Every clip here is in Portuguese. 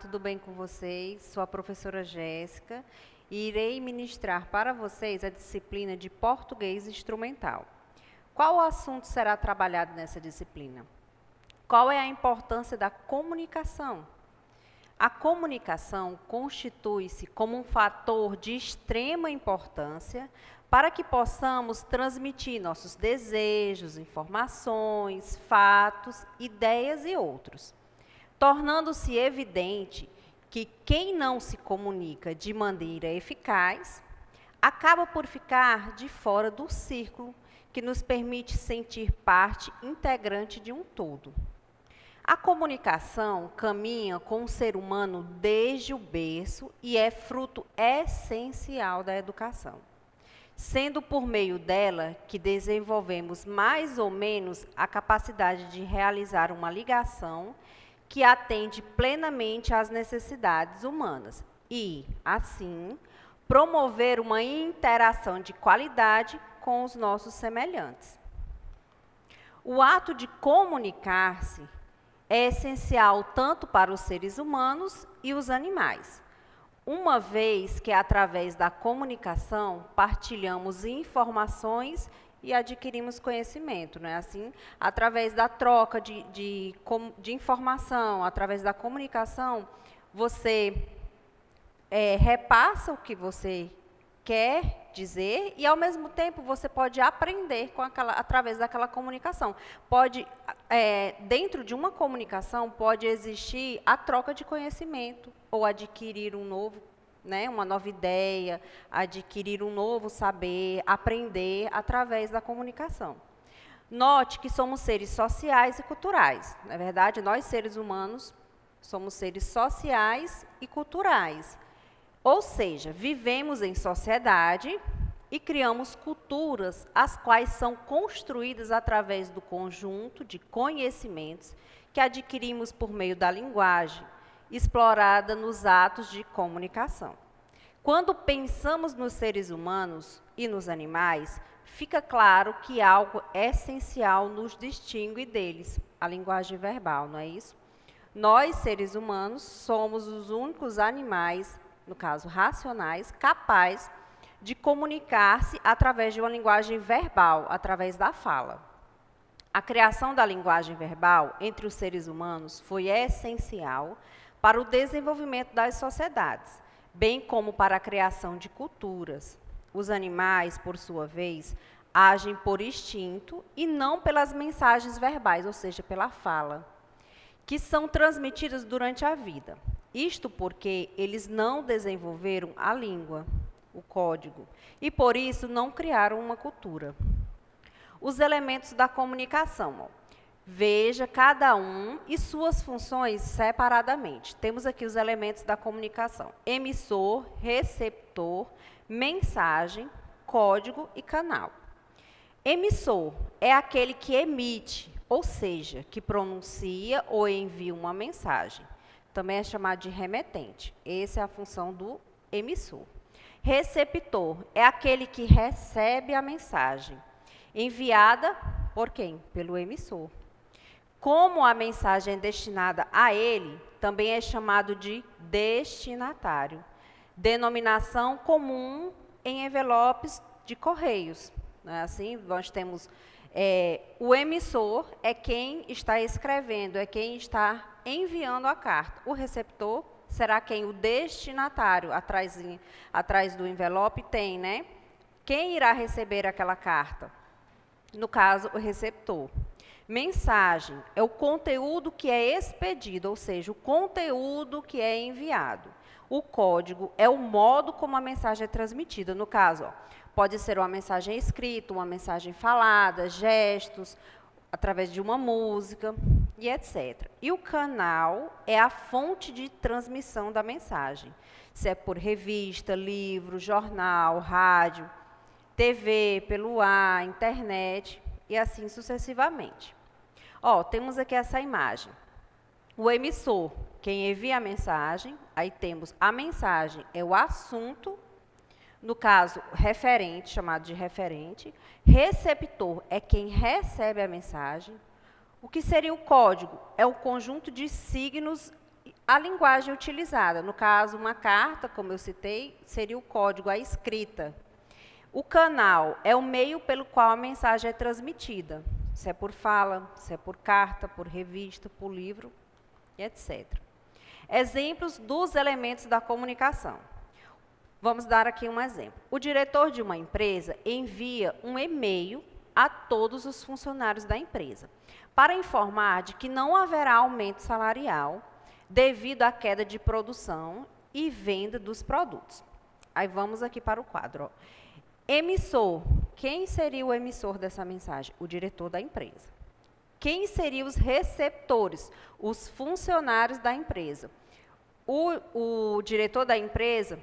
tudo bem com vocês? Sou a professora Jéssica e irei ministrar para vocês a disciplina de Português Instrumental. Qual o assunto será trabalhado nessa disciplina? Qual é a importância da comunicação? A comunicação constitui-se como um fator de extrema importância para que possamos transmitir nossos desejos, informações, fatos, ideias e outros, tornando-se evidente que quem não se comunica de maneira eficaz acaba por ficar de fora do círculo que nos permite sentir parte integrante de um todo. A comunicação caminha com o ser humano desde o berço e é fruto essencial da educação, sendo por meio dela que desenvolvemos mais ou menos a capacidade de realizar uma ligação que atende plenamente às necessidades humanas e, assim, promover uma interação de qualidade com os nossos semelhantes. O ato de comunicar-se é essencial tanto para os seres humanos e os animais, uma vez que, através da comunicação, partilhamos informações e adquirimos conhecimento, não é assim? Através da troca de informação, através da comunicação, você repassa o que você quer dizer e, ao mesmo tempo, você pode aprender através daquela comunicação. Dentro de uma comunicação, pode existir a troca de conhecimento ou adquirir uma nova ideia, adquirir um novo saber, aprender através da comunicação. Note que somos seres sociais e culturais. Na verdade, nós, seres humanos, somos seres sociais e culturais. Ou seja, vivemos em sociedade e criamos culturas, as quais são construídas através do conjunto de conhecimentos que adquirimos por meio da linguagem, explorada nos atos de comunicação. Quando pensamos nos seres humanos e nos animais, fica claro que algo essencial nos distingue deles, a linguagem verbal, não é isso? Nós, seres humanos, somos os únicos animais, no caso racionais, capazes de comunicar-se através de uma linguagem verbal, através da fala. A criação da linguagem verbal entre os seres humanos foi essencial para o desenvolvimento das sociedades, bem como para a criação de culturas. Os animais, por sua vez, agem por instinto e não pelas mensagens verbais, ou seja, pela fala, que são transmitidas durante a vida. Isto porque eles não desenvolveram a língua, o código, e por isso não criaram uma cultura. Os elementos da comunicação. Veja cada um e suas funções separadamente. Temos aqui os elementos da comunicação: emissor, receptor, mensagem, código e canal. Emissor é aquele que emite, ou seja, que pronuncia ou envia uma mensagem. Também é chamado de remetente. Essa é a função do emissor. Receptor é aquele que recebe a mensagem, enviada por quem? Pelo emissor. Como a mensagem é destinada a ele, também é chamado de destinatário. Denominação comum em envelopes de correios. Não é assim? Nós temos o emissor é quem está escrevendo, é quem está enviando a carta. O receptor será quem? O destinatário. Atrás do envelope tem, né? Quem irá receber aquela carta? No caso, o receptor. Mensagem é o conteúdo que é expedido, ou seja, o conteúdo que é enviado. O código é o modo como a mensagem é transmitida. No caso, pode ser uma mensagem escrita, uma mensagem falada, gestos, através de uma música e etc. E o canal é a fonte de transmissão da mensagem. Se é por revista, livro, jornal, rádio, TV, pelo ar, internet e assim sucessivamente. Temos aqui essa imagem. O emissor, quem envia a mensagem, aí temos a mensagem, é o assunto, no caso, referente, chamado de referente. Receptor é quem recebe a mensagem. O que seria o código? É o conjunto de signos A linguagem utilizada, no caso, uma carta, como eu citei, seria o código, a escrita. O canal é o meio pelo qual a mensagem é transmitida, se é por fala, se é por carta, por revista, por livro, etc. Exemplos dos elementos da comunicação. Vamos dar aqui um exemplo. O diretor de uma empresa envia um e-mail a todos os funcionários da empresa, para informar de que não haverá aumento salarial devido à queda de produção e venda dos produtos. Aí vamos aqui para o quadro. Ó. Emissor. Quem seria o emissor dessa mensagem? O diretor da empresa. Quem seriam os receptores? Os funcionários da empresa. O diretor da empresa,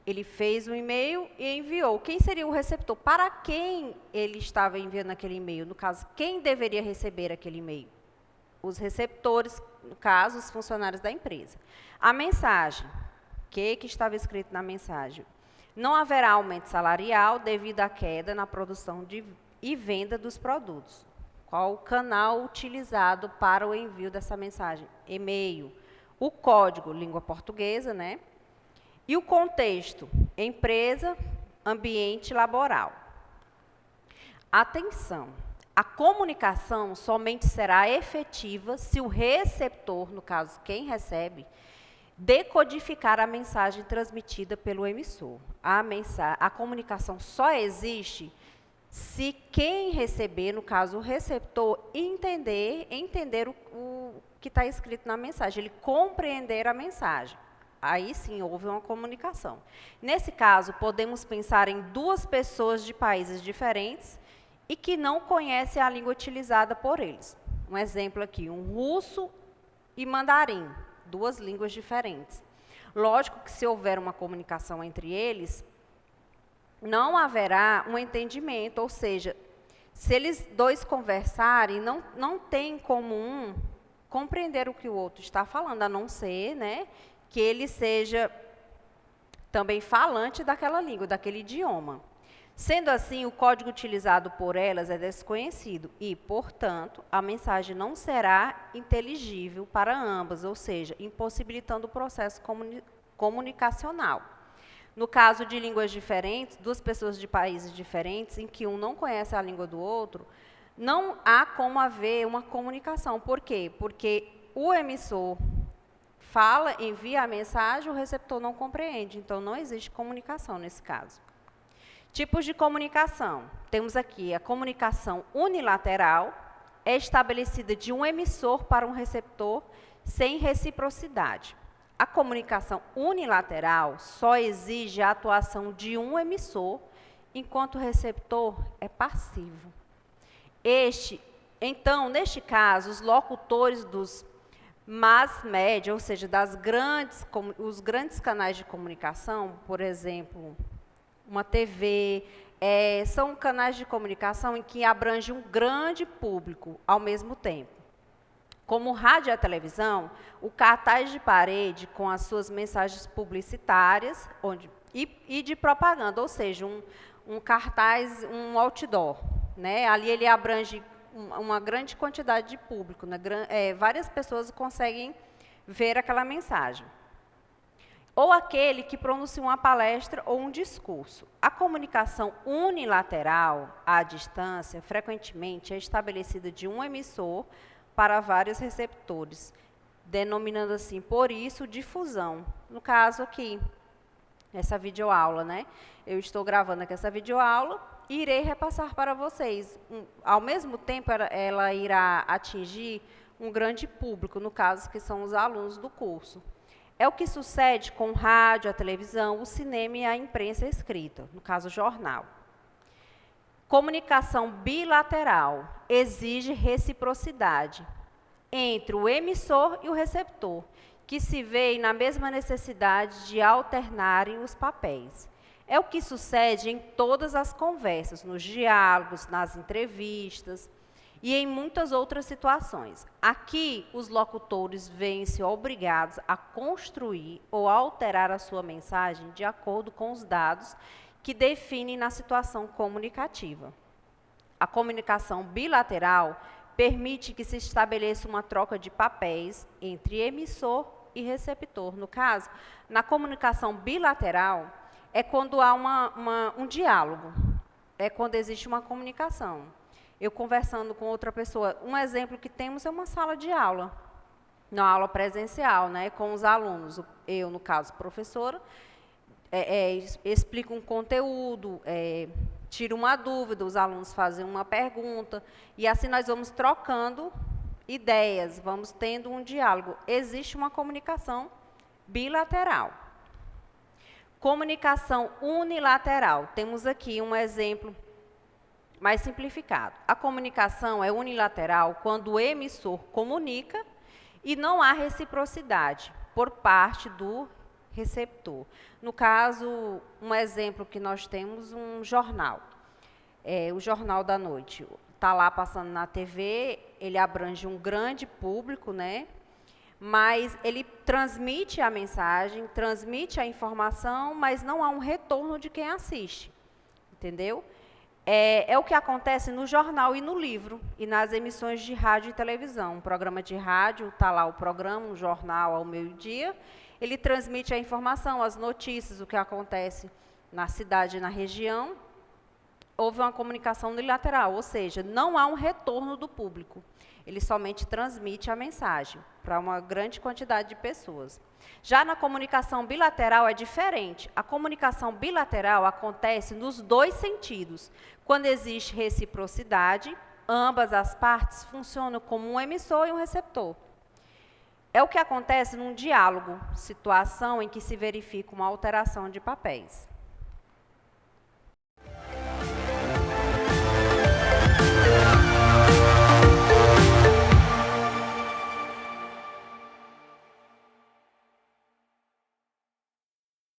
ele fez um e-mail e enviou. Quem seria o receptor? Para quem ele estava enviando aquele e-mail? No caso, quem deveria receber aquele e-mail? Os receptores, no caso, os funcionários da empresa. A mensagem. O que estava escrito na mensagem? Não haverá aumento salarial devido à queda na produção e venda dos produtos. Qual o canal utilizado para o envio dessa mensagem? E-mail. O código, língua portuguesa, né? E o contexto, empresa, ambiente laboral. Atenção, a comunicação somente será efetiva se o receptor, no caso quem recebe, decodificar a mensagem transmitida pelo emissor. A comunicação só existe se quem receber, no caso o receptor, entender o que está escrito na mensagem, ele compreender a mensagem. Aí sim houve uma comunicação. Nesse caso, podemos pensar em duas pessoas de países diferentes e que não conhecem a língua utilizada por eles. Um exemplo aqui, um russo e mandarim, duas línguas diferentes. Lógico que se houver uma comunicação entre eles, não haverá um entendimento, ou seja, se eles dois conversarem, não tem como um compreender o que o outro está falando, a não ser, né, que ele seja também falante daquela língua, daquele idioma. Sendo assim, o código utilizado por elas é desconhecido e, portanto, a mensagem não será inteligível para ambas, ou seja, impossibilitando o processo comunicacional. No caso de línguas diferentes, duas pessoas de países diferentes, em que um não conhece a língua do outro, não há como haver uma comunicação. Por quê? Porque o emissor fala, envia a mensagem, o receptor não compreende. Então, não existe comunicação nesse caso. Tipos de comunicação. Temos aqui a comunicação unilateral, é estabelecida de um emissor para um receptor sem reciprocidade. A comunicação unilateral só exige a atuação de um emissor, enquanto o receptor é passivo. Então, neste caso, os locutores dos mass media, ou seja, os grandes canais de comunicação, por exemplo, uma TV, são canais de comunicação em que abrange um grande público ao mesmo tempo. Como o rádio e a televisão, o cartaz de parede com as suas mensagens publicitárias e de propaganda, ou seja, um cartaz, um outdoor. Né? Ali ele abrange uma grande quantidade de público, né? Várias pessoas conseguem ver aquela mensagem. Ou aquele que pronuncia uma palestra ou um discurso. A comunicação unilateral, à distância, frequentemente é estabelecida de um emissor para vários receptores, denominando assim, por isso, difusão. No caso aqui, essa videoaula, né? Eu estou gravando aqui essa videoaula e irei repassar para vocês. Ao mesmo tempo, ela irá atingir um grande público, no caso, que são os alunos do curso. É o que sucede com o rádio, a televisão, o cinema e a imprensa escrita, no caso, o jornal. Comunicação bilateral exige reciprocidade entre o emissor e o receptor, que se veem na mesma necessidade de alternarem os papéis. É o que sucede em todas as conversas, nos diálogos, nas entrevistas e em muitas outras situações. Aqui, os locutores veem-se obrigados a construir ou alterar a sua mensagem de acordo com os dados que definem na situação comunicativa. A comunicação bilateral permite que se estabeleça uma troca de papéis entre emissor e receptor. No caso, na comunicação bilateral, é quando há um diálogo, é quando existe uma comunicação. Eu conversando com outra pessoa, um exemplo que temos é uma sala de aula, na aula presencial, né, com os alunos. Eu, no caso, professora, explico um conteúdo, tiro uma dúvida, os alunos fazem uma pergunta, e assim nós vamos trocando ideias, vamos tendo um diálogo. Existe uma comunicação bilateral. Comunicação unilateral. Temos aqui um exemplo mais simplificado. A comunicação é unilateral quando o emissor comunica e não há reciprocidade por parte do receptor. No caso, um exemplo que nós temos, um jornal. O Jornal da Noite. Está lá passando na TV, ele abrange um grande público, né? Mas ele transmite a mensagem, transmite a informação, mas não há um retorno de quem assiste, entendeu? É o que acontece no jornal e no livro, e nas emissões de rádio e televisão. Um programa de rádio, está lá o programa, um jornal ao meio-dia, ele transmite a informação, as notícias, o que acontece na cidade e na região. Houve uma comunicação unilateral, ou seja, não há um retorno do público. Ele somente transmite a mensagem para uma grande quantidade de pessoas. Já na comunicação bilateral é diferente. A comunicação bilateral acontece nos dois sentidos. Quando existe reciprocidade, ambas as partes funcionam como um emissor e um receptor. É o que acontece num diálogo, situação em que se verifica uma alteração de papéis.